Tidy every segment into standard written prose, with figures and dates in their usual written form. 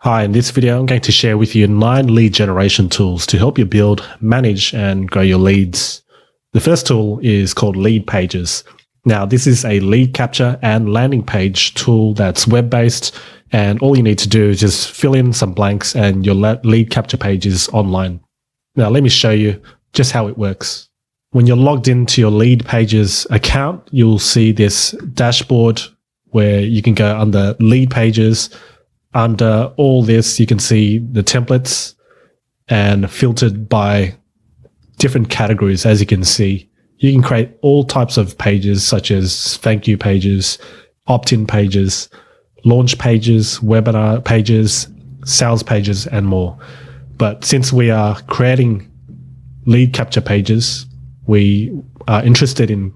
Hi, in this video, I'm going to share with you 9 lead generation tools to help you build, manage, and grow your leads. The first tool is called Lead Pages. Now, this is a lead capture and landing page tool that's web-based, and all you need to do is just fill in some blanks and your lead capture page is online. Now, let me show you just how it works. When you're logged into your Lead Pages account, you'll see this dashboard where you can go under Lead Pages. Under all this, you can see the templates and filtered by different categories. As you can see, you can create all types of pages such as thank you pages, opt-in pages, launch pages, webinar pages, sales pages, and more. But since we are creating lead capture pages, we are interested in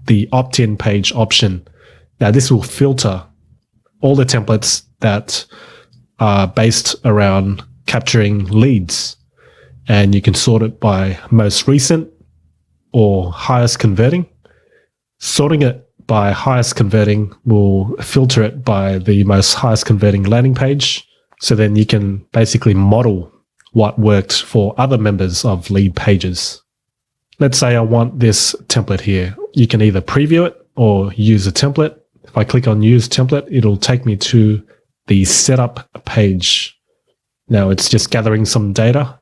the opt-in page option. Now, this will filter all the templates that are based around capturing leads, and you can sort it by most recent or highest converting. Sorting it by highest converting will filter it by the most highest converting landing page. So then you can basically model what worked for other members of lead pages. Let's say I want this template here. You can either preview it or use a template. If I click on use template, it'll take me to the setup page. Now it's just gathering some data.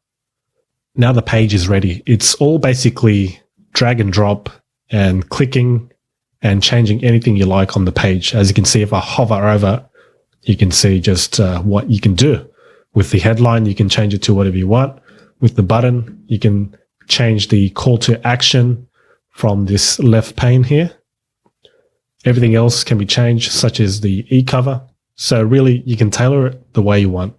Now the page is ready. It's all basically drag and drop and clicking and changing anything you like on the page. As you can see, if I hover over, you can see just what you can do. With the headline, you can change it to whatever you want. With the button, you can change the call to action from this left pane here. Everything else can be changed, such as the e-cover. So really, you can tailor it the way you want.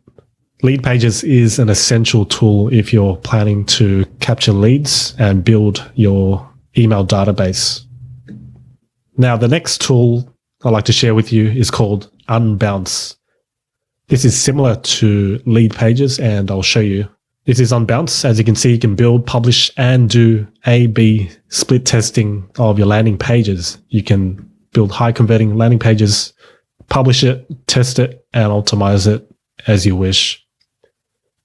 Lead Pages is an essential tool if you're planning to capture leads and build your email database. Now, the next tool I'd like to share with you is called Unbounce. This is similar to Lead Pages, and I'll show you. This is Unbounce. As you can see, you can build, publish, and do A/B split testing of your landing pages. You can build high converting landing pages, publish it, test it, and optimize it as you wish.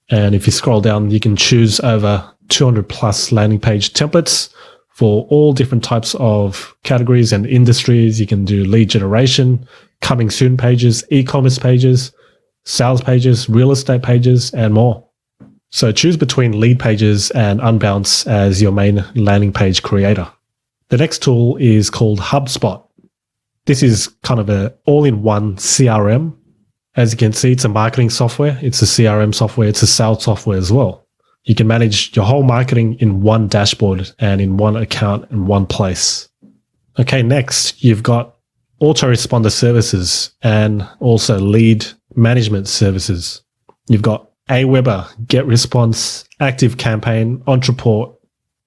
And if you scroll down, you can choose over 200 plus landing page templates for all different types of categories and industries. You can do lead generation, coming soon pages, e-commerce pages, sales pages, real estate pages, and more. So choose between Lead Pages and Unbounce as your main landing page creator. The next tool is called HubSpot. This is kind of an all-in-one CRM. As you can see, it's a marketing software. It's a CRM software. It's a sales software as well. You can manage your whole marketing in one dashboard and in one account in one place. Okay, next, you've got autoresponder services and also lead management services. You've got Aweber, GetResponse, ActiveCampaign, Ontraport,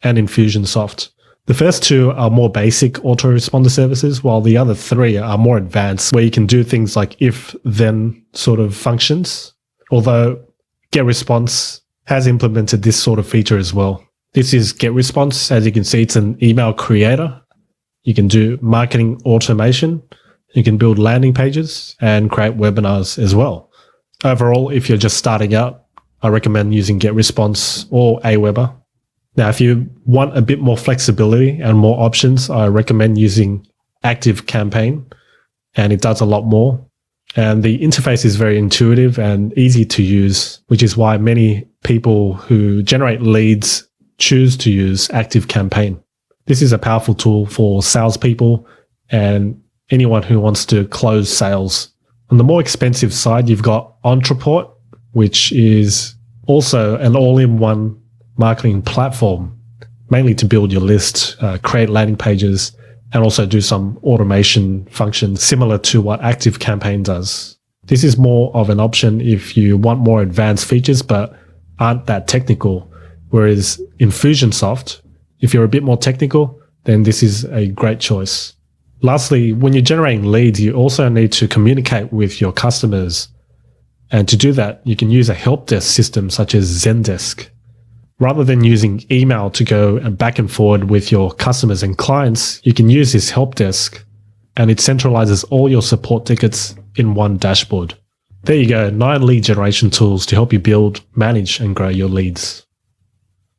and Infusionsoft. The first two are more basic autoresponder services, while the other 3 are more advanced, where you can do things like if-then sort of functions. Although GetResponse has implemented this sort of feature as well. This is GetResponse. As you can see, it's an email creator. You can do marketing automation. You can build landing pages and create webinars as well. Overall, if you're just starting out, I recommend using GetResponse or Aweber. Now, if you want a bit more flexibility and more options, I recommend using ActiveCampaign, and it does a lot more. And the interface is very intuitive and easy to use, which is why many people who generate leads choose to use ActiveCampaign. This is a powerful tool for salespeople and anyone who wants to close sales. On the more expensive side, you've got Ontraport, which is also an all-in-one marketing platform, mainly to build your list, create landing pages, and also do some automation functions similar to what ActiveCampaign does. This is more of an option if you want more advanced features but aren't that technical, whereas Infusionsoft, if you're a bit more technical, then this is a great choice. Lastly, when you're generating leads, you also need to communicate with your customers. And to do that, you can use a help desk system such as Zendesk. Rather than using email to go back and forward with your customers and clients, you can use this help desk, and it centralizes all your support tickets in one dashboard. There you go, 9 lead generation tools to help you build, manage, and grow your leads.